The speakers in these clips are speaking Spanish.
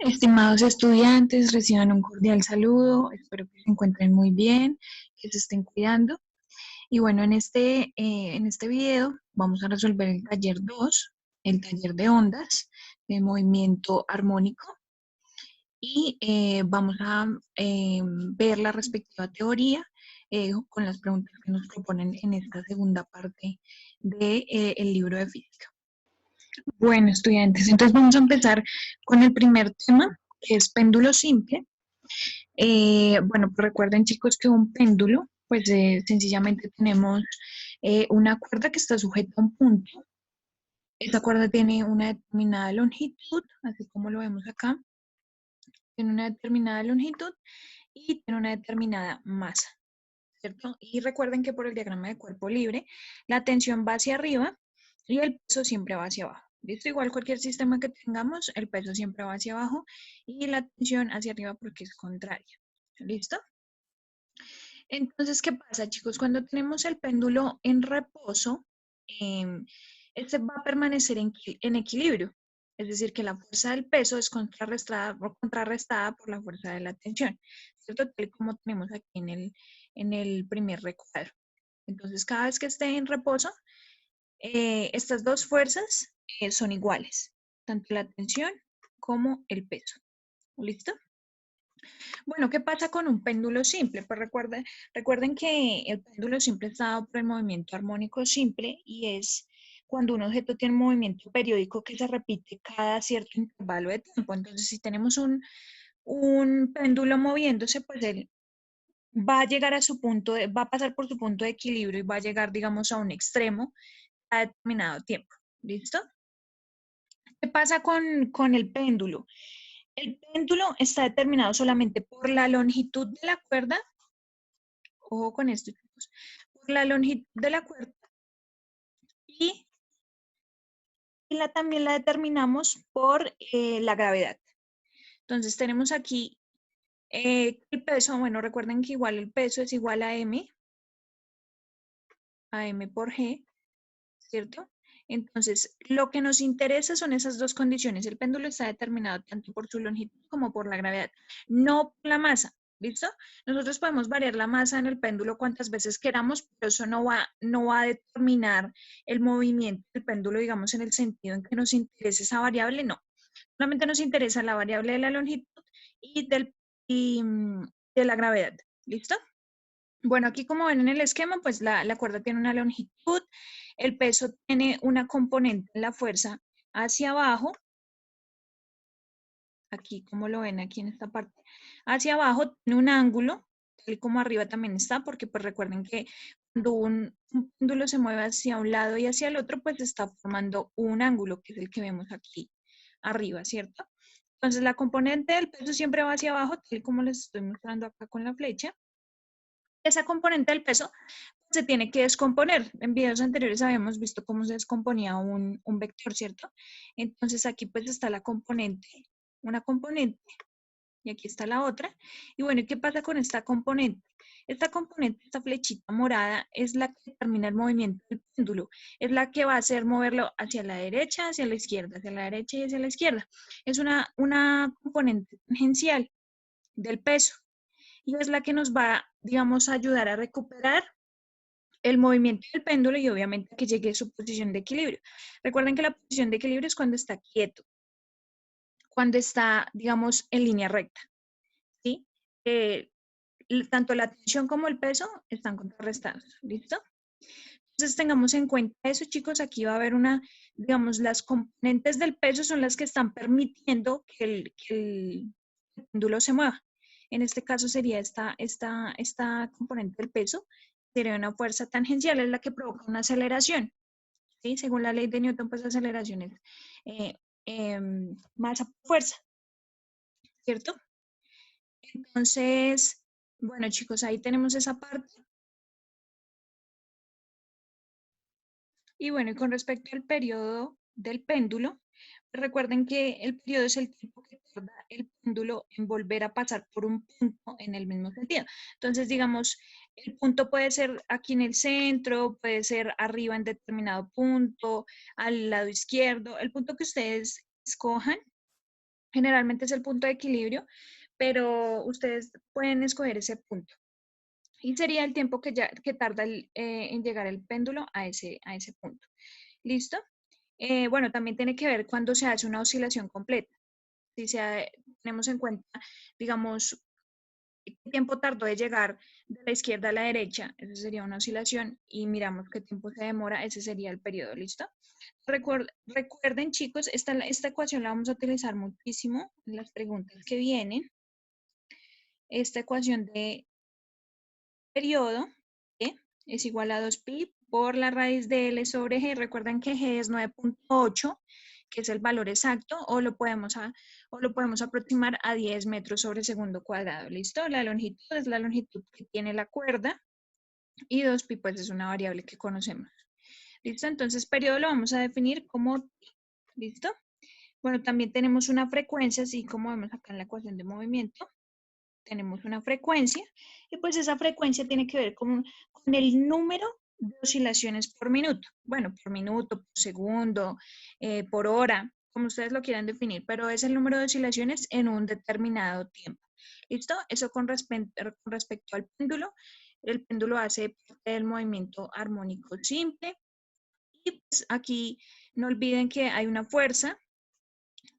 Estimados estudiantes, reciban un cordial saludo. Espero que se encuentren muy bien, que se estén cuidando. Y bueno, en este video vamos a resolver el taller 2, el taller de ondas de movimiento armónico. Y vamos a ver la respectiva teoría con las preguntas que nos proponen en esta segunda parte del libro de física. Bueno, estudiantes, entonces vamos a empezar con el primer tema, que es péndulo simple. Bueno, pues recuerden, chicos, que un péndulo, pues sencillamente tenemos una cuerda que está sujeta a un punto. Esta cuerda tiene una determinada longitud, así como lo vemos acá. Tiene una determinada longitud y tiene una determinada masa, ¿cierto? Y recuerden que por el diagrama de cuerpo libre, la tensión va hacia arriba y el peso siempre va hacia abajo. ¿Listo? Igual cualquier sistema que tengamos, el peso siempre va hacia abajo y la tensión hacia arriba porque es contraria. ¿Listo? Entonces, ¿qué pasa, chicos? Cuando tenemos el péndulo en reposo, este va a permanecer en equilibrio. Es decir, que la fuerza del peso es contrarrestada por la fuerza de la tensión, ¿cierto? Tal como tenemos aquí en el primer recuadro. Entonces, cada vez que esté en reposo, estas dos fuerzas son iguales, tanto la tensión como el peso. ¿Listo? Bueno, ¿qué pasa con un péndulo simple? Pues recuerden que el péndulo simple está dado por el movimiento armónico simple y es cuando un objeto tiene un movimiento periódico que se repite cada cierto intervalo de tiempo. Entonces, si tenemos un péndulo moviéndose, pues él va a llegar a su punto, va a pasar por su punto de equilibrio y va a llegar, digamos, a un extremo a determinado tiempo. ¿Listo? ¿Qué pasa con el péndulo? El péndulo está determinado solamente por la longitud de la cuerda. Ojo con esto, chicos. Por la longitud de la cuerda y también la determinamos por la gravedad. Entonces tenemos aquí el peso. Bueno, recuerden que igual el peso es igual a M por G, ¿cierto? Entonces, lo que nos interesa son esas dos condiciones. El péndulo está determinado tanto por su longitud como por la gravedad, no por la masa. ¿Listo? Nosotros podemos variar la masa en el péndulo cuantas veces queramos, pero eso no va a determinar el movimiento del péndulo, digamos, en el sentido en que nos interesa esa variable, no. Solamente nos interesa la variable de la longitud y de la gravedad. ¿Listo? Bueno, aquí como ven en el esquema, pues la cuerda tiene una longitud, el peso tiene una componente en la fuerza hacia abajo, aquí como lo ven aquí en esta parte, hacia abajo tiene un ángulo, tal y como arriba también está, porque pues recuerden que cuando un péndulo se mueve hacia un lado y hacia el otro, pues está formando un ángulo, que es el que vemos aquí arriba, ¿cierto? Entonces la componente del peso siempre va hacia abajo, tal y como les estoy mostrando acá con la flecha. Esa componente del peso se tiene que descomponer. En videos anteriores habíamos visto cómo se descomponía un vector, ¿cierto? Entonces aquí pues está la componente, una componente, y aquí está la otra. Y bueno, ¿qué pasa con esta componente? Esta componente, esta flechita morada, es la que determina el movimiento del péndulo. Es la que va a hacer moverlo hacia la derecha, hacia la izquierda, hacia la derecha y hacia la izquierda. Es una componente tangencial del peso. Y es la que nos va, digamos, a ayudar a recuperar el movimiento del péndulo y obviamente que llegue a su posición de equilibrio. Recuerden que la posición de equilibrio es cuando está quieto, cuando está, digamos, en línea recta, ¿sí? Tanto la tensión como el peso están contrarrestados, ¿listo? Entonces tengamos en cuenta eso, chicos. Aquí va a haber digamos, las componentes del peso son las que están permitiendo que el péndulo se mueva. En este caso sería esta componente del peso, sería una fuerza tangencial, es la que provoca una aceleración. ¿Sí? Según la ley de Newton, pues aceleración es masa por fuerza, ¿cierto? Entonces, bueno, chicos, ahí tenemos esa parte. Y bueno, y con respecto al periodo del péndulo, recuerden que el periodo es el tiempo que tarda el péndulo en volver a pasar por un punto en el mismo sentido. Entonces, digamos, el punto puede ser aquí en el centro, puede ser arriba en determinado punto, al lado izquierdo, el punto que ustedes escojan, Generalmente es el punto de equilibrio, pero ustedes pueden escoger ese punto. Y sería el tiempo que tarda en llegar el péndulo a ese punto. ¿Listo? Bueno, también tiene que ver cuando se hace una oscilación completa. Si tenemos en cuenta, digamos, qué tiempo tardó de llegar de la izquierda a la derecha, eso sería una oscilación, y miramos qué tiempo se demora, ese sería el periodo, ¿listo? Recuerden, chicos, esta ecuación la vamos a utilizar muchísimo en las preguntas que vienen. Esta ecuación de periodo es igual a 2pi por la raíz de L sobre G. Recuerden que G es 9.8, que es el valor exacto, o lo podemos aproximar a 10 metros sobre segundo cuadrado. ¿Listo? La longitud es la longitud que tiene la cuerda y 2pi pues es una variable que conocemos. ¿Listo? Entonces periodo lo vamos a definir como t. ¿Listo? Bueno, también tenemos una frecuencia, así como vemos acá en la ecuación de movimiento. Tenemos una frecuencia y pues esa frecuencia tiene que ver con el número de oscilaciones por minuto. Bueno, por minuto, por segundo, por hora, como ustedes lo quieran definir, pero es el número de oscilaciones en un determinado tiempo. ¿Listo? Eso con respecto al péndulo. El péndulo hace parte del movimiento armónico simple. Y pues aquí no olviden que hay una fuerza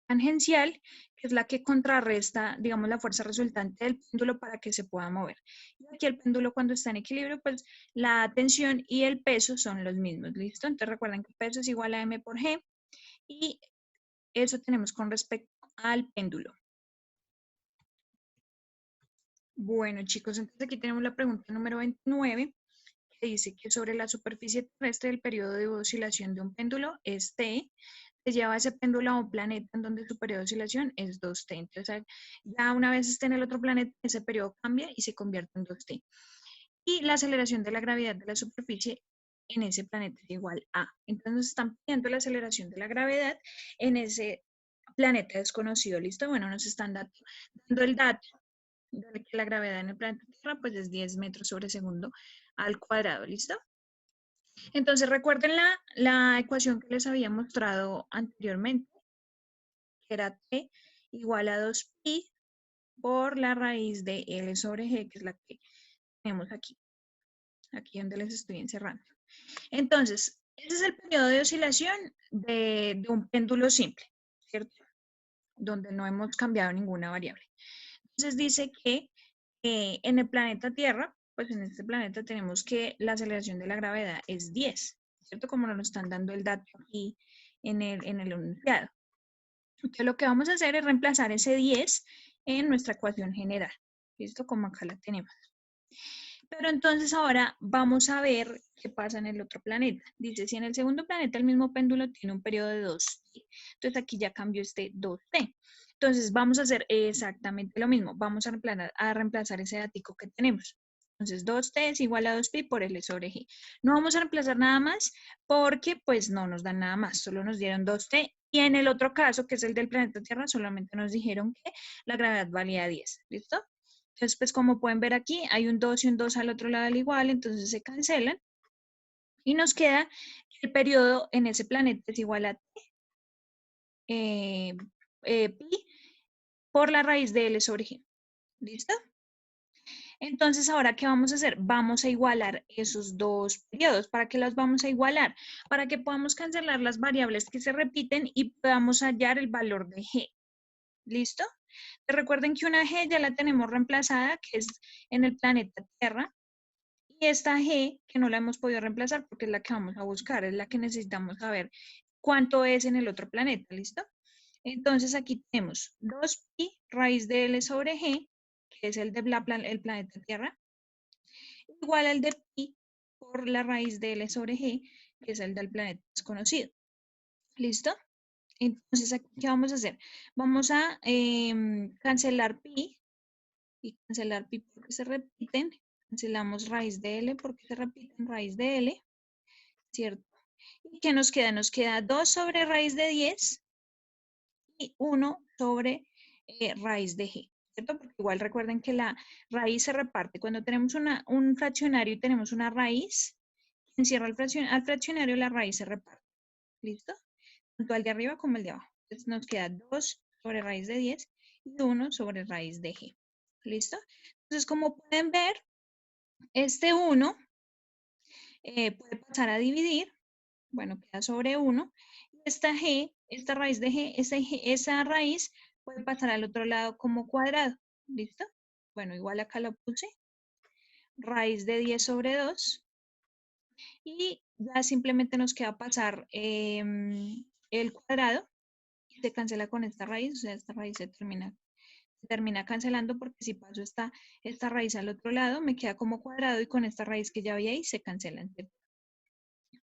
tangencial, que es la que contrarresta, digamos, la fuerza resultante del péndulo para que se pueda mover. Y aquí el péndulo cuando está en equilibrio, pues la tensión y el peso son los mismos, ¿listo? Entonces recuerden que peso es igual a m por g y eso tenemos con respecto al péndulo. Bueno, chicos, entonces aquí tenemos la pregunta número 29, que dice que sobre la superficie terrestre el periodo de oscilación de un péndulo es t, se lleva ese péndulo a un planeta en donde su periodo de oscilación es 2t. Entonces, ya una vez esté en el otro planeta, ese periodo cambia y se convierte en 2t. Y la aceleración de la gravedad de la superficie en ese planeta es igual a. Entonces, nos están pidiendo la aceleración de la gravedad en ese planeta desconocido. ¿Listo? Bueno, nos están dando el dato de que la gravedad en el planeta Tierra pues es 10 metros sobre segundo al cuadrado. ¿Listo? Entonces, recuerden la ecuación que les había mostrado anteriormente, que era t igual a 2pi por la raíz de L sobre G, que es la que tenemos aquí donde les estoy encerrando. Entonces, ese es el periodo de oscilación de un péndulo simple, ¿cierto? Donde no hemos cambiado ninguna variable. Entonces dice que en el planeta Tierra, pues en este planeta tenemos que la aceleración de la gravedad es 10, ¿cierto? Como nos lo están dando el dato aquí en el enunciado. Entonces lo que vamos a hacer es reemplazar ese 10 en nuestra ecuación general. ¿Listo? Como acá la tenemos. Pero entonces ahora vamos a ver qué pasa en el otro planeta. Dice, si en el segundo planeta el mismo péndulo tiene un periodo de 2t, entonces aquí ya cambió este 2t. Entonces vamos a hacer exactamente lo mismo. Vamos a reemplazar ese datico que tenemos. Entonces 2t es igual a 2pi por L sobre G. No vamos a reemplazar nada más porque pues no nos dan nada más, solo nos dieron 2t. Y en el otro caso, que es el del planeta Tierra, solamente nos dijeron que la gravedad valía 10. ¿Listo? Entonces, pues como pueden ver aquí, hay un 2 y un 2 al otro lado del igual, entonces se cancelan. Y nos queda que el periodo en ese planeta es igual a pi por la raíz de L sobre G. ¿Listo? Entonces, ahora, ¿qué vamos a hacer? Vamos a igualar esos dos periodos. ¿Para qué los vamos a igualar? Para que podamos cancelar las variables que se repiten y podamos hallar el valor de G. ¿Listo? Recuerden que una G ya la tenemos reemplazada, que es en el planeta Tierra. Y esta G, que no la hemos podido reemplazar porque es la que vamos a buscar, es la que necesitamos saber cuánto es en el otro planeta, ¿listo? Entonces aquí tenemos 2pi raíz de L sobre G, que es el de el planeta Tierra, igual al de pi por la raíz de L sobre G, que es el del planeta desconocido. ¿Listo? Entonces aquí, ¿qué vamos a hacer? Vamos a cancelar pi y cancelar pi porque se repiten. Cancelamos raíz de L porque se repiten raíz de L, ¿cierto? ¿Y qué nos queda? Nos queda 2 sobre raíz de 10 y 1 sobre raíz de G, ¿cierto? Porque igual recuerden que la raíz se reparte. Cuando tenemos un fraccionario y tenemos una raíz, encierra al fraccionario, la raíz se reparte. ¿Listo? Tanto al de arriba como el de abajo. Entonces nos queda 2 sobre raíz de 10 y 1 sobre raíz de g. ¿Listo? Entonces, como pueden ver, este 1 puede pasar a dividir, bueno, queda sobre 1. Y esta g, esta raíz de g, esa raíz puede pasar al otro lado como cuadrado. ¿Listo? Bueno, igual acá lo puse. Raíz de 10 sobre 2. Y ya simplemente nos queda pasar el cuadrado y se cancela con esta raíz, o sea, esta raíz se termina cancelando porque si paso esta raíz al otro lado, me queda como cuadrado y con esta raíz que ya había ahí se cancelan.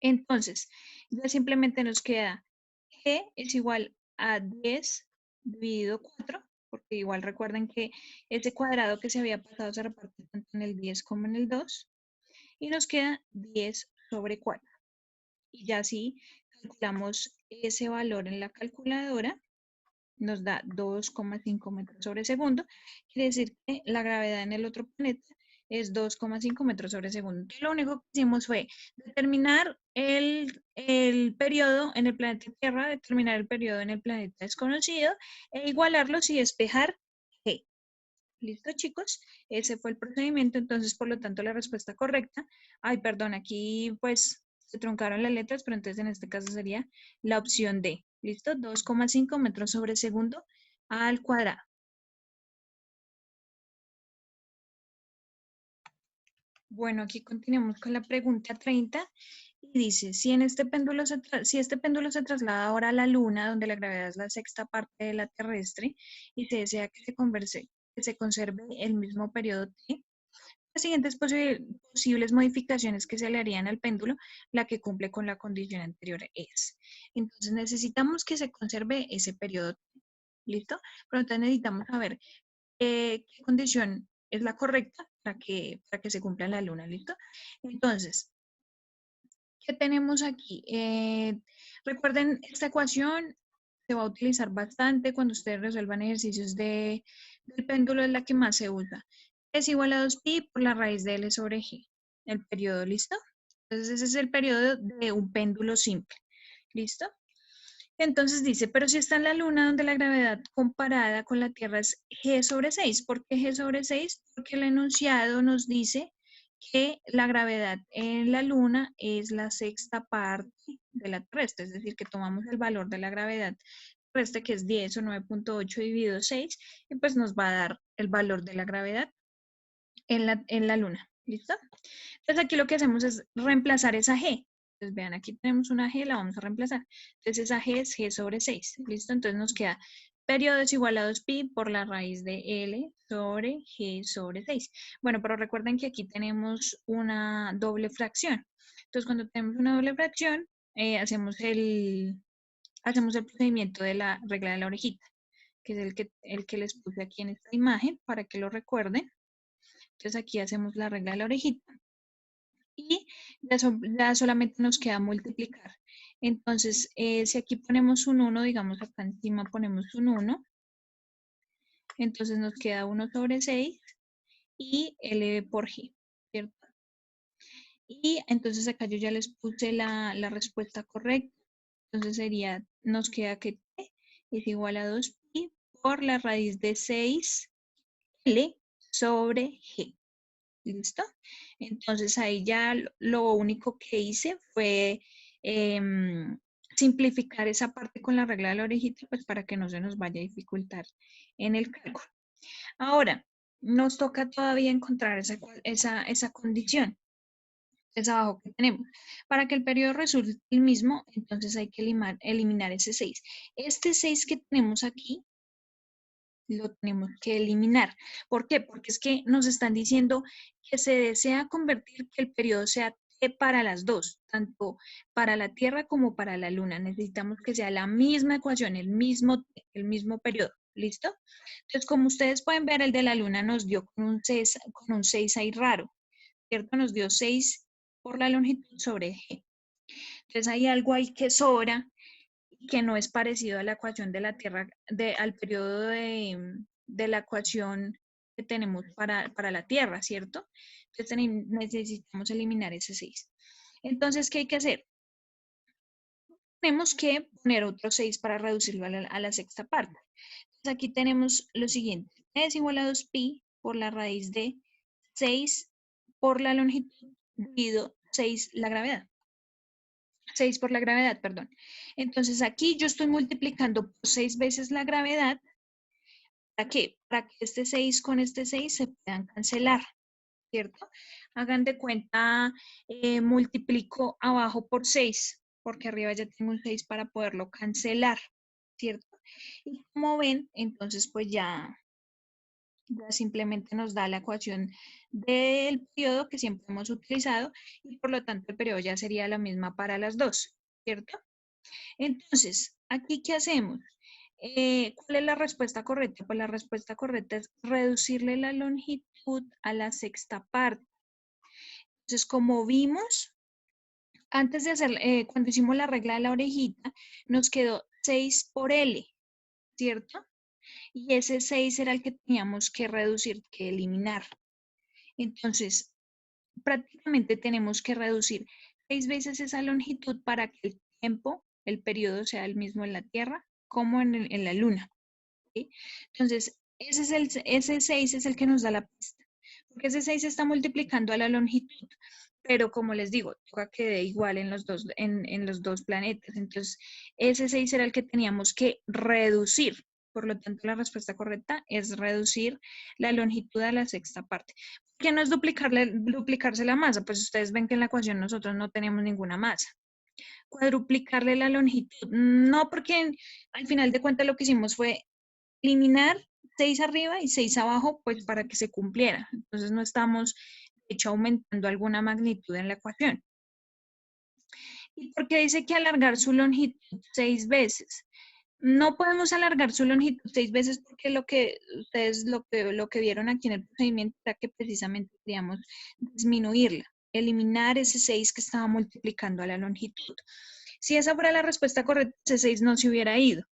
Entonces, ya simplemente nos queda g es igual a 10 dividido 4, porque igual recuerden que ese cuadrado que se había pasado se reparte tanto en el 10 como en el 2, y nos queda 10 sobre 4. Y ya si calculamos ese valor en la calculadora, nos da 2,5 metros sobre segundo. Quiere decir que la gravedad en el otro planeta es 2,5 metros sobre segundo. Entonces, lo único que hicimos fue determinar el periodo en el planeta Tierra, determinar el periodo en el planeta desconocido e igualarlos y despejar G. ¿Listo, chicos? Ese fue el procedimiento, entonces, por lo tanto, la respuesta correcta. Ay, perdón, aquí pues se truncaron las letras, pero entonces en este caso sería la opción D. ¿Listo? 2,5 metros sobre segundo al cuadrado. Bueno, aquí continuamos con la pregunta 30 y dice, si este péndulo se traslada ahora a la Luna, donde la gravedad es la sexta parte de la terrestre, y se desea que se conserve el mismo periodo T, las siguientes posibles modificaciones que se le harían al péndulo, la que cumple con la condición anterior es. Entonces necesitamos que se conserve ese periodo, ¿listo? Pero entonces necesitamos saber qué condición es la correcta para que se cumpla en la luna, ¿listo? Entonces, ¿qué tenemos aquí? Recuerden, esta ecuación se va a utilizar bastante cuando ustedes resuelvan ejercicios del péndulo, es la que más se usa. Es igual a 2pi por la raíz de L sobre G, el periodo, ¿listo? Entonces ese es el periodo de un péndulo simple, ¿listo? Entonces dice, pero si está en la Luna donde la gravedad comparada con la Tierra es G sobre 6, ¿por qué G sobre 6? Porque el enunciado nos dice que la gravedad en la Luna es la sexta parte de la terrestre, es decir, que tomamos el valor de la gravedad terrestre, que es 10 o 9,8 dividido 6, y pues nos va a dar el valor de la gravedad en la Luna. ¿Listo? Entonces aquí lo que hacemos es reemplazar esa G. Entonces vean, aquí tenemos una G, la vamos a reemplazar. Entonces esa G es G sobre 6. ¿Listo? Entonces nos queda periodo es igual a 2pi por la raíz de L sobre G sobre 6. Bueno, pero recuerden que aquí tenemos una doble fracción. Entonces cuando tenemos una doble fracción, hacemos el procedimiento de la regla de la orejita, que es el que les puse aquí en esta imagen para que lo recuerden. Entonces aquí hacemos la regla de la orejita y ya solamente nos queda multiplicar. Entonces, si aquí ponemos un 1, digamos acá encima ponemos un 1, entonces nos queda 1 sobre 6 y L por G, ¿cierto? Y entonces acá yo ya les puse la respuesta correcta. Entonces nos queda que T es igual a 2pi por la raíz de 6L sobre G. ¿Listo? Entonces ahí ya lo único que hice fue simplificar esa parte con la regla de la orejita, pues para que no se nos vaya a dificultar en el cálculo. Ahora, nos toca todavía encontrar esa condición, esa abajo que tenemos. Para que el periodo resulte el mismo, entonces hay que eliminar ese 6. Este 6 que tenemos aquí, lo tenemos que eliminar. ¿Por qué? Porque es que nos están diciendo que se desea convertir que el periodo sea T para las dos, tanto para la Tierra como para la Luna. Necesitamos que sea la misma ecuación, el mismo periodo. ¿Listo? Entonces, como ustedes pueden ver, el de la Luna nos dio con un 6 ahí raro, ¿cierto? Nos dio 6 por la longitud sobre G. Entonces, hay algo ahí que sobra, que no es parecido a la ecuación de la Tierra, al periodo de la ecuación que tenemos para la Tierra, ¿cierto? Entonces necesitamos eliminar ese 6. Entonces, ¿qué hay que hacer? Tenemos que poner otro 6 para reducirlo a la sexta parte. aquí tenemos lo siguiente. T es igual a 2pi por la raíz de 6 por la longitud dividido 6 la gravedad. 6 por la gravedad, perdón. Entonces aquí yo estoy multiplicando por 6 veces la gravedad. ¿Para qué? Para que este 6 con este 6 se puedan cancelar, ¿cierto? Hagan de cuenta, multiplico abajo por 6, porque arriba ya tengo un 6 para poderlo cancelar, ¿cierto? Y como ven, entonces pues ya simplemente nos da la ecuación del periodo que siempre hemos utilizado y por lo tanto el periodo ya sería la misma para las dos, ¿cierto? Entonces, ¿aquí qué hacemos? ¿Cuál es la respuesta correcta? Pues la respuesta correcta es reducirle la longitud a la sexta parte. Entonces, como vimos, antes de hacer, cuando hicimos la regla de la orejita, nos quedó 6 por L, ¿cierto? Y ese 6 era el que teníamos que reducir, que eliminar. Entonces, prácticamente tenemos que reducir 6 veces esa longitud para que el tiempo, el periodo sea el mismo en la Tierra como en la Luna. ¿Sí? Entonces, ese 6 es el que nos da la pista, porque ese 6 está multiplicando a la longitud, pero como les digo, toca que dé igual en los dos planetas. Entonces, ese 6 era el que teníamos que reducir. Por lo tanto, la respuesta correcta es reducir la longitud a la sexta parte. ¿Qué no es duplicarse la masa? Pues ustedes ven que en la ecuación nosotros no tenemos ninguna masa. Cuadruplicarle la longitud. No, porque al final de cuentas lo que hicimos fue eliminar 6 arriba y 6 abajo, pues para que se cumpliera. Entonces no estamos, de hecho, aumentando alguna magnitud en la ecuación. ¿Y por qué dice que alargar su longitud 6 veces? No podemos alargar su longitud 6 veces porque lo que ustedes lo que vieron aquí en el procedimiento era que precisamente queríamos disminuirla, eliminar ese 6 que estaba multiplicando a la longitud. Si esa fuera la respuesta correcta, ese 6 no se hubiera ido,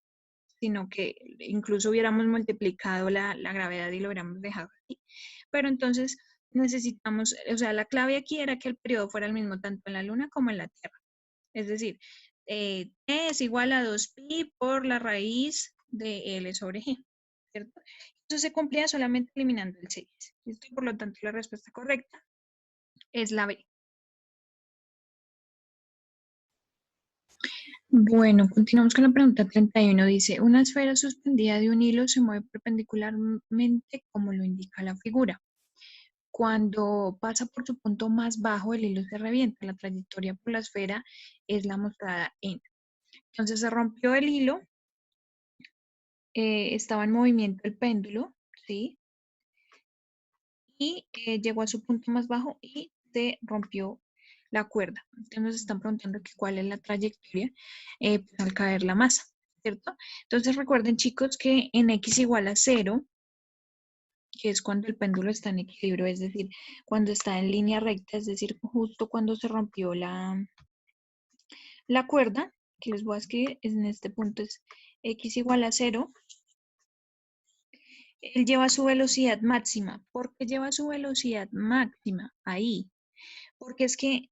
sino que incluso hubiéramos multiplicado la gravedad y lo hubiéramos dejado aquí. Pero entonces necesitamos, o sea, la clave aquí era que el periodo fuera el mismo tanto en la Luna como en la Tierra. Es decir, T es igual a 2pi por la raíz de L sobre G, ¿cierto? Eso se cumplía solamente eliminando el 6. ¿Listo? Por lo tanto, la respuesta correcta es la B. Bueno, continuamos con la pregunta 31. Dice, una esfera suspendida de un hilo se mueve perpendicularmente como lo indica la figura. Cuando pasa por su punto más bajo, el hilo se revienta. La trayectoria por la esfera es la mostrada en. Entonces se rompió el hilo, estaba en movimiento el péndulo, ¿sí? Y llegó a su punto más bajo y se rompió la cuerda. Entonces nos están preguntando que cuál es la trayectoria pues, al caer la masa, ¿cierto? Entonces recuerden, chicos, que en x igual a 0, que es cuando el péndulo está en equilibrio, es decir, cuando está en línea recta, es decir, justo cuando se rompió la cuerda, que les voy a escribir en este punto es x igual a 0, él lleva su velocidad máxima. ¿Por qué lleva su velocidad máxima ahí? Porque es que,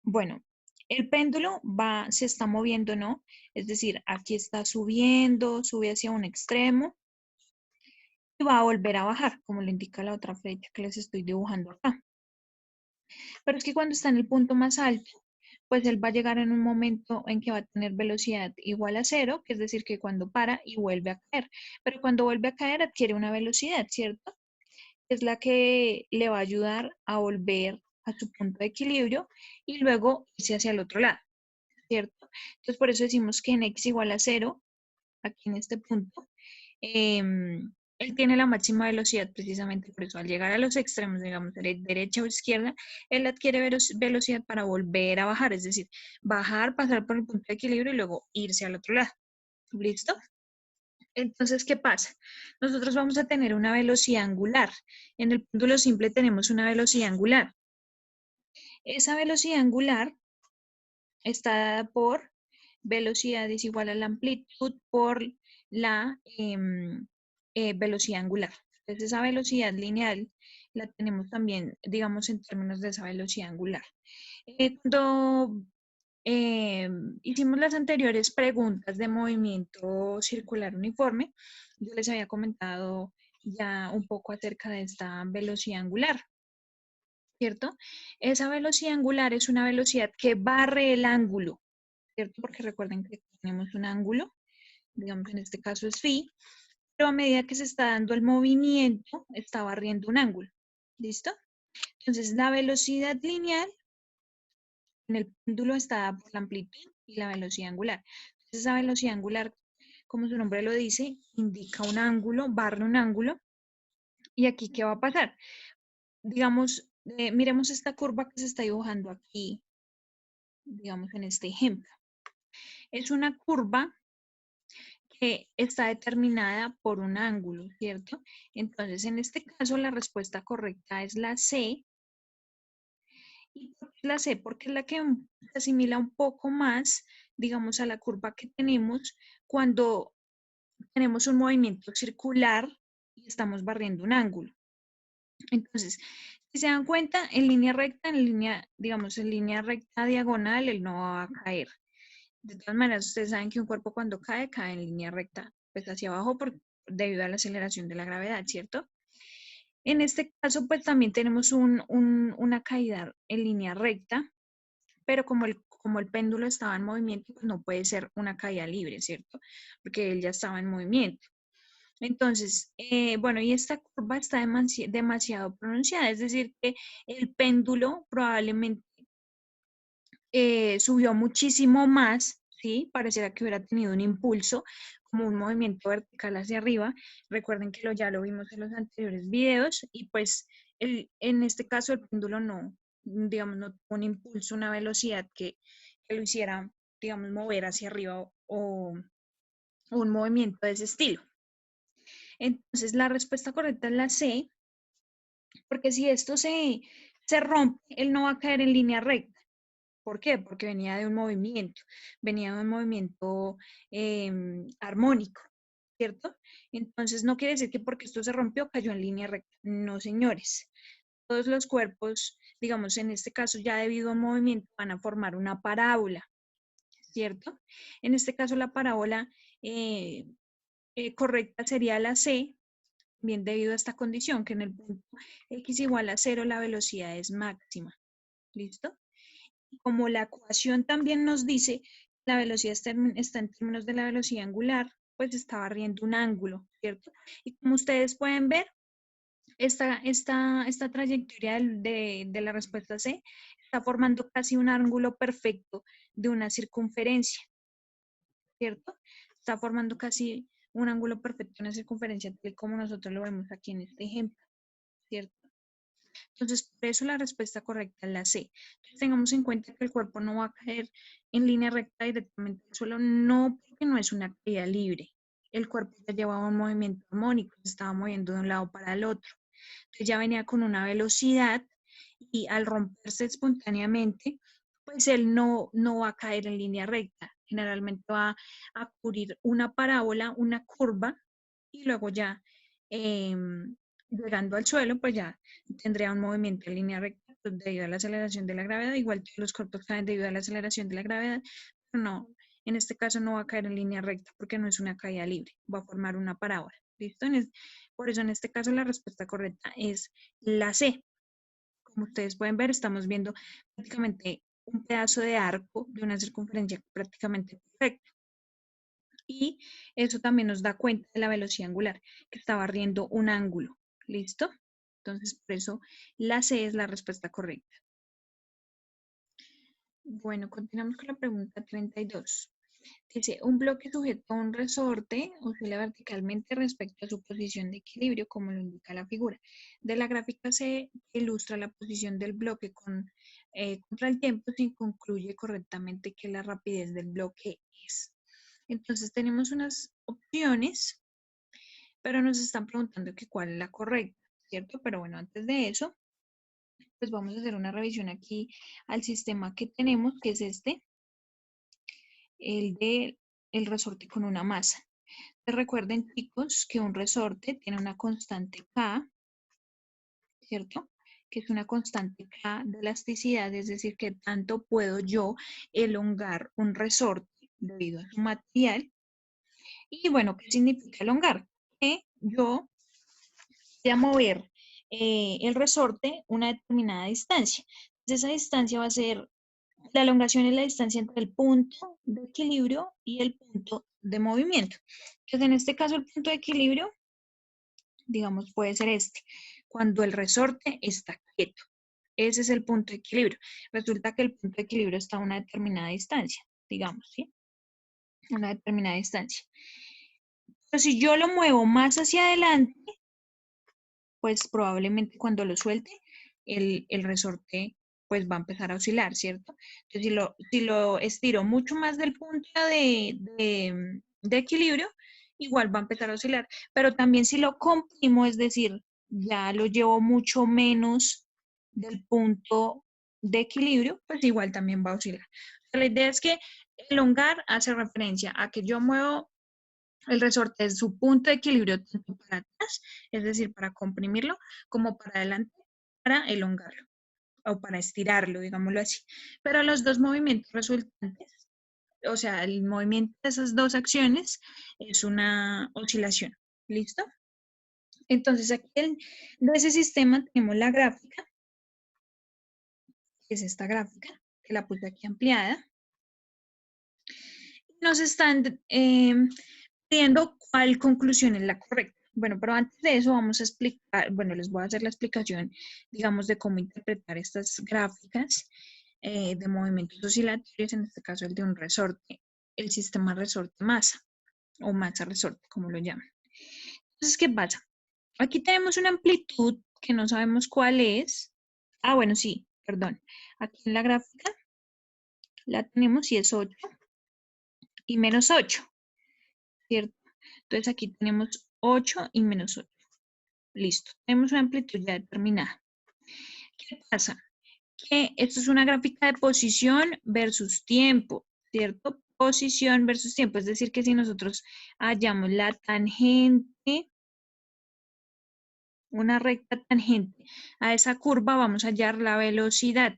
bueno, el péndulo se está moviendo, ¿no? Es decir, aquí está subiendo, sube hacia un extremo y va a volver a bajar, como lo indica la otra flecha que les estoy dibujando acá. Pero es que cuando está en el punto más alto, pues él va a llegar en un momento en que va a tener velocidad igual a 0, que es decir, que cuando para y vuelve a caer. Pero cuando vuelve a caer adquiere una velocidad, ¿cierto? Es la que le va a ayudar a volver a su punto de equilibrio y luego irse hacia el otro lado, ¿cierto? Entonces, por eso decimos que en x igual a 0, aquí en este punto, él tiene la máxima velocidad precisamente por eso. Al llegar a los extremos, digamos, de derecha o izquierda, él adquiere velocidad para volver a bajar, es decir, bajar, pasar por el punto de equilibrio y luego irse al otro lado. ¿Listo? Entonces, ¿qué pasa? Nosotros vamos a tener una velocidad angular. En el péndulo simple tenemos una velocidad angular. Esa velocidad angular está dada por velocidad es igual a la amplitud por la velocidad angular. Entonces, esa velocidad lineal la tenemos también, digamos, en términos de esa velocidad angular. Cuando hicimos las anteriores preguntas de movimiento circular uniforme. Yo les había comentado ya un poco acerca de esta velocidad angular, ¿cierto? Esa velocidad angular es una velocidad que barre el ángulo, ¿cierto? Porque recuerden que tenemos un ángulo, digamos en este caso es phi, pero a medida que se está dando el movimiento, está barriendo un ángulo, ¿listo? Entonces la velocidad lineal en el péndulo está dada por la amplitud y la velocidad angular. Entonces esa velocidad angular, como su nombre lo dice, indica un ángulo, barre un ángulo. ¿Y aquí qué va a pasar? Digamos, miremos esta curva que se está dibujando aquí, digamos en este ejemplo. Es una curva que está determinada por un ángulo, ¿cierto? Entonces, en este caso, la respuesta correcta es la C. ¿Y por qué la C? Porque es la que se asimila un poco más, digamos, a la curva que tenemos cuando tenemos un movimiento circular y estamos barriendo un ángulo. Entonces, si se dan cuenta, en línea recta, en línea, digamos, en línea recta diagonal, él no va a caer. De todas maneras, ustedes saben que un cuerpo cuando cae, cae en línea recta, pues hacia abajo debido a la aceleración de la gravedad, ¿cierto? En este caso, pues también tenemos una caída en línea recta, pero como el péndulo estaba en movimiento, pues no puede ser una caída libre, ¿cierto? Porque él ya estaba en movimiento. Entonces, bueno, y esta curva está demasiado pronunciada, es decir, que el péndulo probablemente subió muchísimo más, ¿sí? Pareciera que hubiera tenido un impulso, como un movimiento vertical hacia arriba. Recuerden que ya lo vimos en los anteriores videos y pues en este caso el péndulo no, digamos, no tuvo un impulso, una velocidad que lo hiciera, digamos, mover hacia arriba o un movimiento de ese estilo. Entonces, la respuesta correcta es la C, porque si esto se rompe, él no va a caer en línea recta. ¿Por qué? Porque venía de un movimiento armónico, ¿cierto? Entonces, no quiere decir que porque esto se rompió, cayó en línea recta. No, señores. Todos los cuerpos, digamos, en este caso, ya debido a un movimiento, van a formar una parábola, ¿cierto? En este caso, la parábola eh, correcta sería la C, bien debido a esta condición, que en el punto x igual a 0 la velocidad es máxima. ¿Listo? Como la ecuación también nos dice la velocidad está en términos de la velocidad angular, pues está barriendo un ángulo, ¿cierto? Y como ustedes pueden ver, esta trayectoria de la respuesta C está formando casi un ángulo perfecto de una circunferencia, ¿cierto? Está formando casi un ángulo perfecto de una circunferencia, tal como nosotros lo vemos aquí en este ejemplo, ¿cierto? Entonces, por eso la respuesta correcta es la C. Entonces, tengamos en cuenta que el cuerpo no va a caer en línea recta directamente al suelo, no porque no es una caída libre. El cuerpo ya llevaba un movimiento armónico, se estaba moviendo de un lado para el otro. Entonces, ya venía con una velocidad y al romperse espontáneamente, pues él no va a caer en línea recta. Generalmente va a cubrir una parábola, una curva, y luego ya llegando al suelo, pues ya tendría un movimiento en línea recta pues, debido a la aceleración de la gravedad. Igual que los cuerpos caen debido a la aceleración de la gravedad, pero no, en este caso no va a caer en línea recta porque no es una caída libre, va a formar una parábola. ¿Listo? Por eso en este caso la respuesta correcta es la C. Como ustedes pueden ver, estamos viendo prácticamente un pedazo de arco de una circunferencia prácticamente perfecta. Y eso también nos da cuenta de la velocidad angular, que está barriendo un ángulo. ¿Listo? Entonces, por eso la C es la respuesta correcta. Bueno, continuamos con la pregunta 32. Dice, un bloque sujeto a un resorte oscila verticalmente respecto a su posición de equilibrio, como lo indica la figura. De la gráfica se ilustra la posición del bloque contra el tiempo sin concluye correctamente que la rapidez del bloque es. Entonces tenemos unas opciones, pero nos están preguntando que cuál es la correcta, ¿cierto? Pero bueno, antes de eso, pues vamos a hacer una revisión aquí al sistema que tenemos, que es el de el resorte con una masa. Recuerden, chicos, que un resorte tiene una constante K, ¿cierto? que es una constante K de elasticidad, es decir, que tanto puedo yo elongar un resorte debido a su material. Y bueno, ¿qué significa elongar? Que yo voy a mover el resorte una determinada distancia. Entonces, esa distancia va a ser, la elongación es la distancia entre el punto de equilibrio y el punto de movimiento. Entonces, en este caso, el punto de equilibrio, digamos, puede ser este, cuando el resorte está quieto. Ese es el punto de equilibrio. Resulta que el punto de equilibrio está a una determinada distancia, digamos, ¿sí? Una determinada distancia. Pero si yo lo muevo más hacia adelante, pues probablemente cuando lo suelte, el resorte pues va a empezar a oscilar, ¿cierto? Entonces, si lo estiro mucho más del punto de equilibrio, igual va a empezar a oscilar. Pero también si lo comprimo, es decir, ya lo llevo mucho menos del punto de equilibrio, pues igual también va a oscilar. O sea, la idea es que elongar hace referencia a que yo muevo el resorte es su punto de equilibrio tanto para atrás, es decir, para comprimirlo, como para adelante, para elongarlo o para estirarlo, digámoslo así. Pero los dos movimientos resultantes, o sea, el movimiento de esas dos acciones es una oscilación. ¿Listo? Entonces aquí de ese sistema tenemos la gráfica, que es esta gráfica, que la puse aquí ampliada. Nos están viendo cuál conclusión es la correcta. Bueno, pero antes de eso vamos a explicar, bueno, les voy a hacer la explicación, digamos, de cómo interpretar estas gráficas de movimientos oscilatorios, en este caso el de un resorte, el sistema resorte-masa, o masa-resorte, como lo llaman. Entonces, ¿qué pasa? Aquí tenemos una amplitud que no sabemos cuál es. Ah, bueno, sí, perdón. Aquí en la gráfica la tenemos y es 8 y menos 8, ¿cierto? Entonces aquí tenemos 8 y menos 8. Listo, tenemos una amplitud ya determinada. ¿Qué pasa? Que esto es una gráfica de posición versus tiempo, ¿cierto? Posición versus tiempo, es decir, que si nosotros hallamos la tangente, una recta tangente a esa curva, vamos a hallar la velocidad.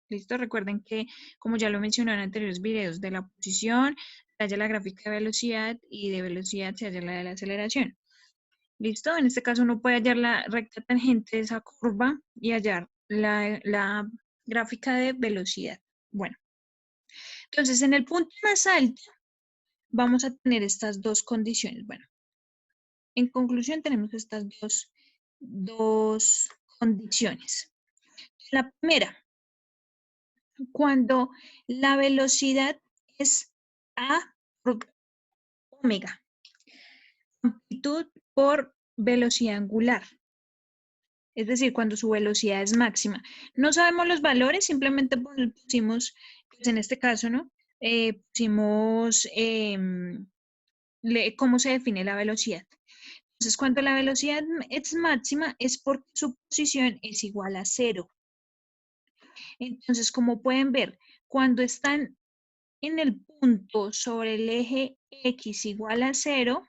¿Listo? Recuerden que, como ya lo mencioné en anteriores videos, de la posición se halla la gráfica de velocidad y de velocidad se halla la de la aceleración. ¿Listo? En este caso uno puede hallar la recta tangente de esa curva y hallar la gráfica de velocidad. Bueno, entonces en el punto más alto vamos a tener estas dos condiciones. Bueno, en conclusión tenemos estas dos condiciones. La primera, cuando la velocidad es A por omega, amplitud por velocidad angular. Es decir, cuando su velocidad es máxima. No sabemos los valores, simplemente pusimos, pues en este caso, ¿no? Pusimos cómo se define la velocidad. Entonces, cuando la velocidad es máxima es porque su posición es igual a 0. Entonces, como pueden ver, cuando están en el punto sobre el eje X igual a 0,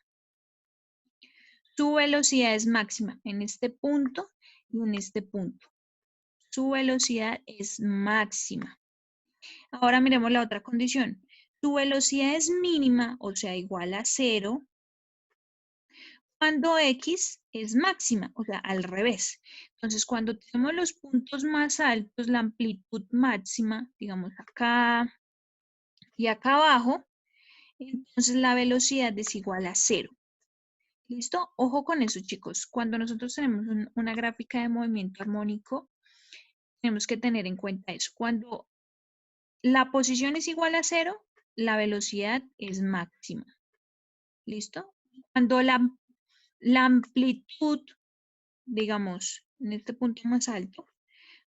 su velocidad es máxima en este punto y en este punto. Su velocidad es máxima. Ahora miremos la otra condición. Su velocidad es mínima, o sea, igual a 0, cuando X es máxima, o sea, al revés. Entonces, cuando tenemos los puntos más altos, la amplitud máxima, digamos acá y acá abajo, entonces la velocidad es igual a 0. ¿Listo? Ojo con eso, chicos. Cuando nosotros tenemos una gráfica de movimiento armónico, tenemos que tener en cuenta eso. Cuando la posición es igual a 0, la velocidad es máxima. ¿Listo? Cuando la amplitud, digamos, en este punto más alto,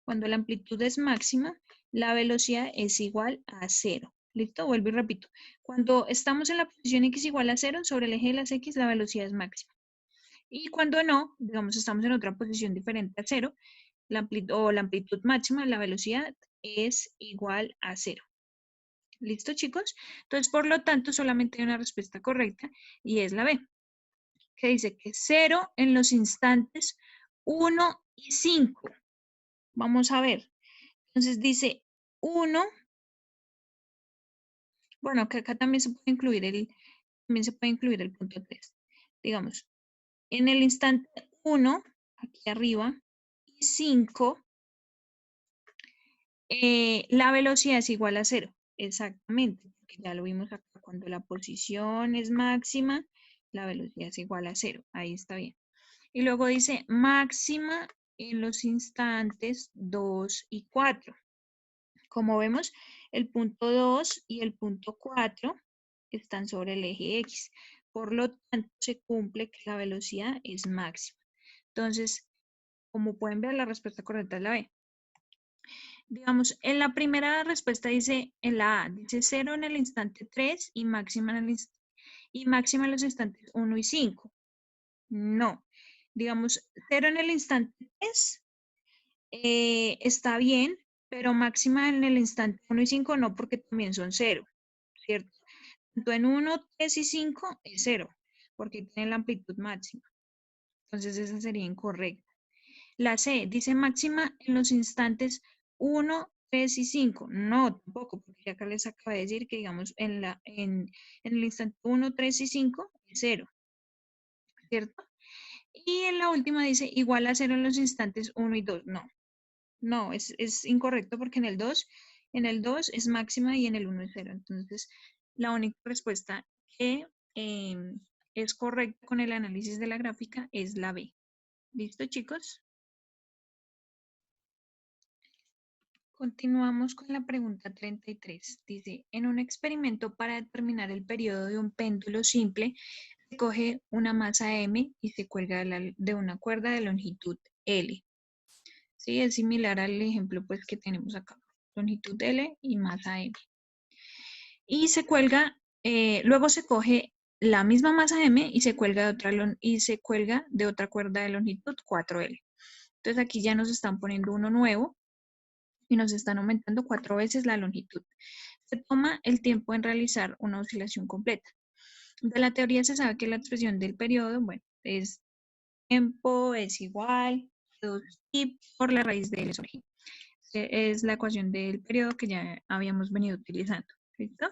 cuando la amplitud es máxima, la velocidad es igual a 0. ¿Listo? Vuelvo y repito. Cuando estamos en la posición X igual a 0, sobre el eje de las X, la velocidad es máxima. Y cuando no, digamos, estamos en otra posición diferente a 0, la amplitud máxima, la velocidad es igual a 0. ¿Listo, chicos? Entonces, por lo tanto, solamente hay una respuesta correcta y es la B, que dice que 0 en los instantes 1 y 5. Vamos a ver. Entonces dice 1, bueno, que acá también se puede incluir el punto 3. Digamos, en el instante 1, aquí arriba, y 5, la velocidad es igual a 0. Exactamente, porque ya lo vimos acá. Cuando la posición es máxima, la velocidad es igual a 0. Ahí está bien. Y luego dice máxima en los instantes 2 y 4. Como vemos, el punto 2 y el punto 4 están sobre el eje X. Por lo tanto, se cumple que la velocidad es máxima. Entonces, como pueden ver, la respuesta correcta es la B. Digamos, en la primera respuesta dice, en la A, dice 0 en el instante 3 y máxima en los instantes 1 y 5. No. Digamos, 0 en el instante 3 está bien, pero máxima en el instante 1 y 5 no, porque también son 0, ¿cierto? Tanto en 1, 3 y 5 es 0, porque tiene la amplitud máxima. Entonces esa sería incorrecta. La C dice máxima en los instantes 1, 3 y 5. No, tampoco, porque acá les acabo de decir que, digamos, en el instante 1, 3 y 5 es 0, ¿cierto? Y en la última dice igual a 0 en los instantes 1 y 2. No, no, es incorrecto porque en el 2 es máxima y en el 1 es 0. Entonces, la única respuesta que es correcta con el análisis de la gráfica es la B. ¿Listo, chicos? Continuamos con la pregunta 33. Dice, en un experimento para determinar el periodo de un péndulo simple, se coge una masa M y se cuelga de una cuerda de longitud L. Sí, es similar al ejemplo pues, que tenemos acá. Longitud L y masa M. Y se cuelga, luego se coge la misma masa M y se cuelga de otra cuerda de longitud 4L. Entonces aquí ya nos están poniendo uno nuevo y nos están aumentando 4 veces la longitud. Se toma el tiempo en realizar una oscilación completa. De la teoría se sabe que la expresión del periodo, bueno, es tiempo es igual a 2i por la raíz de L sobre G. Es la ecuación del periodo que ya habíamos venido utilizando. ¿Listo?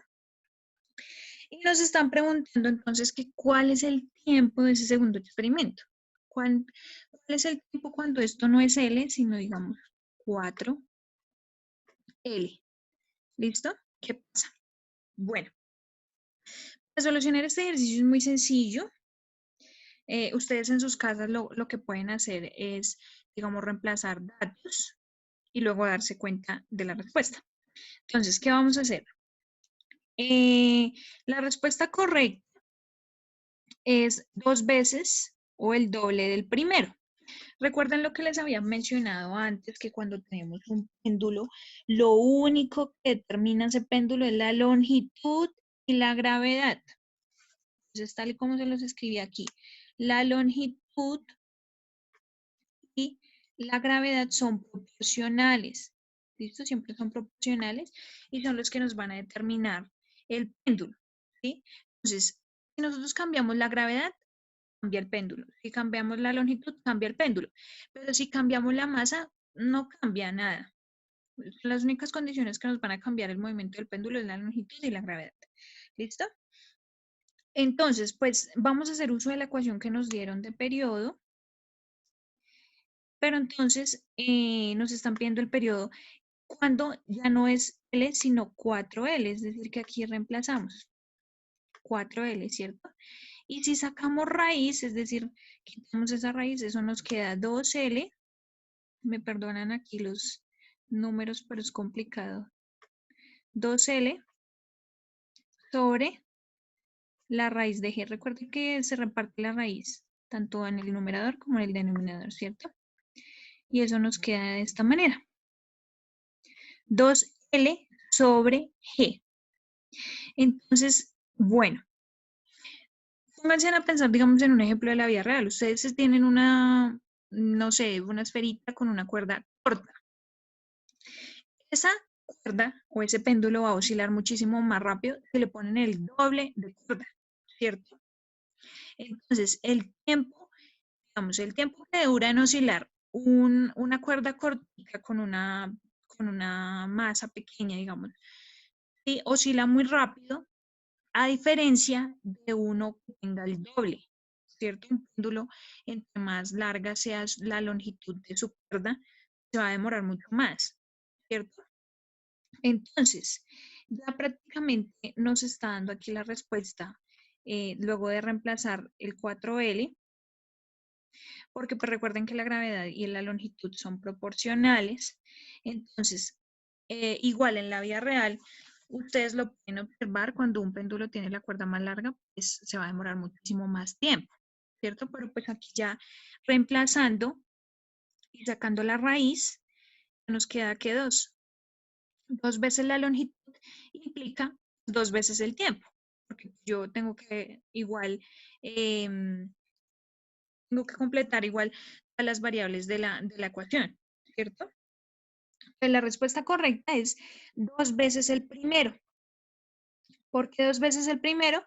Y nos están preguntando entonces que cuál es el tiempo de ese segundo experimento. ¿Cuál es el tiempo cuando esto no es L, sino digamos 4L? ¿Listo? ¿Qué pasa? Bueno, para solucionar este ejercicio es muy sencillo. Ustedes en sus casas lo que pueden hacer es, digamos, reemplazar datos y luego darse cuenta de la respuesta. Entonces, ¿qué vamos a hacer? La respuesta correcta es 2 veces o el doble del primero. Recuerden lo que les había mencionado antes, que cuando tenemos un péndulo, lo único que determina ese péndulo es la longitud y la gravedad. Entonces, tal y como se los escribí aquí, la longitud y la gravedad son proporcionales. ¿Listo? Siempre son proporcionales y son los que nos van a determinar el péndulo. ¿Sí? Entonces, si nosotros cambiamos la gravedad, cambia el péndulo. Si cambiamos la longitud, cambia el péndulo. Pero si cambiamos la masa, no cambia nada. Las únicas condiciones que nos van a cambiar el movimiento del péndulo es la longitud y la gravedad. ¿Listo? Entonces, pues vamos a hacer uso de la ecuación que nos dieron de periodo. Pero entonces nos están pidiendo el periodo cuando ya no es L, sino 4L. Es decir, que aquí reemplazamos 4L, ¿cierto? Y si sacamos raíz, es decir, quitamos esa raíz, eso nos queda 2L. Me perdonan aquí los números, pero es complicado. 2L sobre la raíz de G. Recuerden que se reparte la raíz, tanto en el numerador como en el denominador, ¿cierto? Y eso nos queda de esta manera. 2L sobre G. Entonces, bueno, pónganse a pensar, digamos, en un ejemplo de la vida real. Ustedes tienen una, no sé, una esferita con una cuerda corta. Esa cuerda o ese péndulo va a oscilar muchísimo más rápido si le ponen el doble de cuerda, ¿cierto? Entonces, el tiempo, digamos, el tiempo que dura en oscilar una cuerda cortica con una masa pequeña, digamos, y oscila muy rápido, a diferencia de uno que tenga el doble, ¿cierto? Un péndulo, entre más larga sea la longitud de su cuerda, se va a demorar mucho más, ¿cierto? Entonces, ya prácticamente nos está dando aquí la respuesta luego de reemplazar el 4L, porque pues recuerden que la gravedad y la longitud son proporcionales. Entonces, igual en la vida real, ustedes lo pueden observar cuando un péndulo tiene la cuerda más larga, pues se va a demorar muchísimo más tiempo, ¿cierto? Pero pues aquí ya reemplazando y sacando la raíz, nos queda que 2 veces la longitud implica 2 veces el tiempo, porque yo tengo que igual, tengo que completar igual a las variables de la ecuación, ¿cierto? Pues la respuesta correcta es 2 veces el primero. ¿Por qué 2 veces el primero?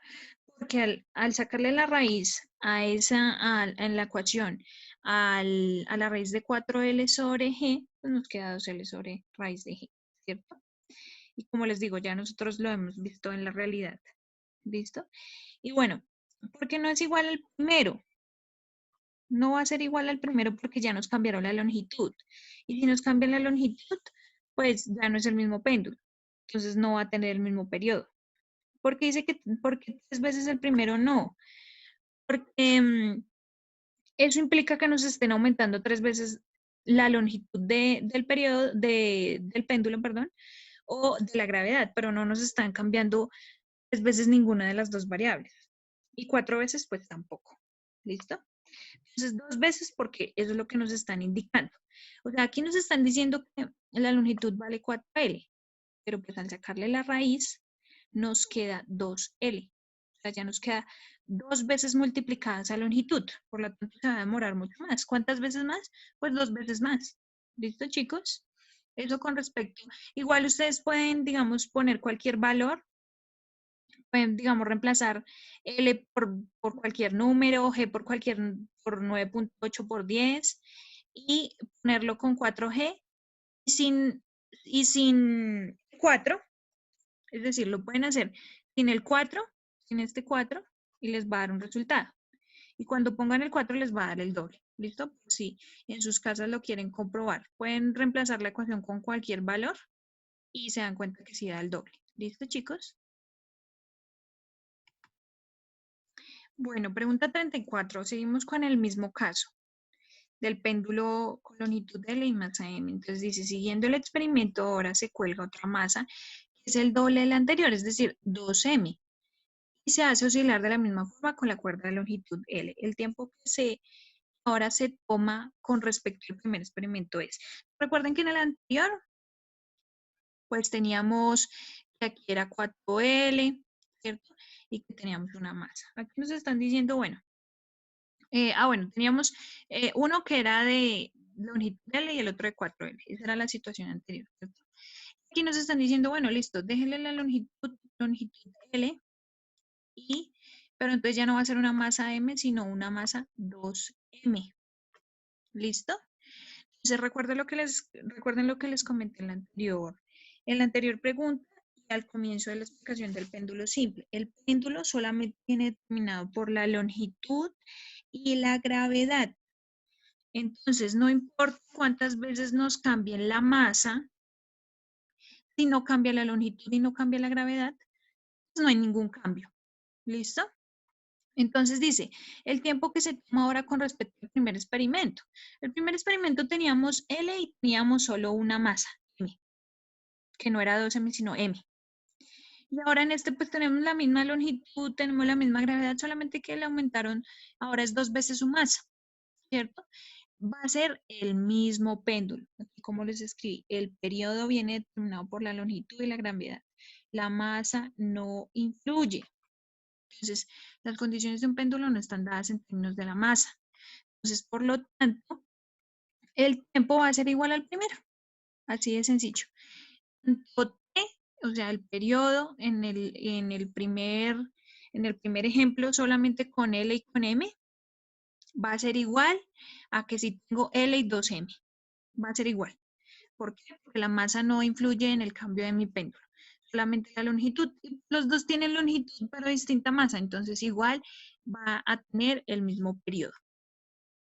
Porque al sacarle la raíz en la ecuación a la raíz de 4L sobre G, pues nos queda 2L sobre raíz de G, ¿cierto? Y como les digo, ya nosotros lo hemos visto en la realidad. ¿Listo? Y bueno, ¿por qué no es igual al primero? No va a ser igual al primero porque ya nos cambiaron la longitud. Y si nos cambian la longitud, pues ya no es el mismo péndulo. Entonces no va a tener el mismo periodo. ¿Por qué dice que porque 3 veces el primero no? Porque eso implica que nos estén aumentando 3 veces la longitud del periodo del péndulo, perdón, o de la gravedad, pero no nos están cambiando 3 veces ninguna de las dos variables. Y 4 veces, pues tampoco. ¿Listo? Entonces, 2 veces porque eso es lo que nos están indicando. O sea, aquí nos están diciendo que la longitud vale 4L, pero pues al sacarle la raíz nos queda 2L. O sea, ya nos queda 2 veces multiplicada esa longitud. Por lo tanto, se va a demorar mucho más. ¿Cuántas veces más? Pues 2 veces más. ¿Listo, chicos? Eso con respecto. Igual ustedes pueden, digamos, poner cualquier valor. Pueden, digamos, reemplazar L por cualquier número, G por 9.8 por 10 y ponerlo con 4G y sin 4, es decir, lo pueden hacer sin el 4, sin este 4 y les va a dar un resultado. Y cuando pongan el 4 les va a dar el doble. ¿Listo? Por si en sus casas lo quieren comprobar. Pueden reemplazar la ecuación con cualquier valor y se dan cuenta que sí da el doble. ¿Listo, chicos? Bueno, pregunta 34. Seguimos con el mismo caso del péndulo con longitud L y masa M. Entonces dice, siguiendo el experimento, ahora se cuelga otra masa, que es el doble de la anterior, es decir, 2M. Y se hace oscilar de la misma forma con la cuerda de longitud L. El tiempo que ahora se toma con respecto al primer experimento es. Recuerden que en el anterior, pues teníamos que aquí era 4L, ¿cierto? Y que teníamos una masa. Aquí nos están diciendo, bueno, bueno, teníamos uno que era de longitud L y el otro de 4L. Esa era la situación anterior, ¿cierto? Aquí nos están diciendo, bueno, listo, déjenle la longitud L, pero entonces ya no va a ser una masa M, sino una masa 2M. ¿Listo? Entonces recuerden lo que les comenté en la anterior pregunta y al comienzo de la explicación del péndulo simple. El péndulo solamente viene determinado por la longitud y la gravedad. Entonces, no importa cuántas veces nos cambien la masa, si no cambia la longitud y no cambia la gravedad, pues no hay ningún cambio. ¿Listo? Entonces dice, el tiempo que se toma ahora con respecto al primer experimento. El primer experimento teníamos L y teníamos solo una masa, M, que no era 2M, sino M. Y ahora en este pues tenemos la misma longitud, tenemos la misma gravedad, solamente que le aumentaron, ahora es 2 veces su masa, ¿cierto? Va a ser el mismo péndulo. Aquí como les escribí, el periodo viene determinado por la longitud y la gravedad. La masa no influye. Entonces, las condiciones de un péndulo no están dadas en términos de la masa. Entonces, por lo tanto, el tiempo va a ser igual al primero. Así de sencillo. Tanto T, o sea, el periodo en el primer ejemplo solamente con L y con M, va a ser igual a que si tengo L y 2M. Va a ser igual. ¿Por qué? Porque la masa no influye en el cambio de mi péndulo, solamente la longitud. Los dos tienen longitud pero distinta masa, entonces igual va a tener el mismo periodo.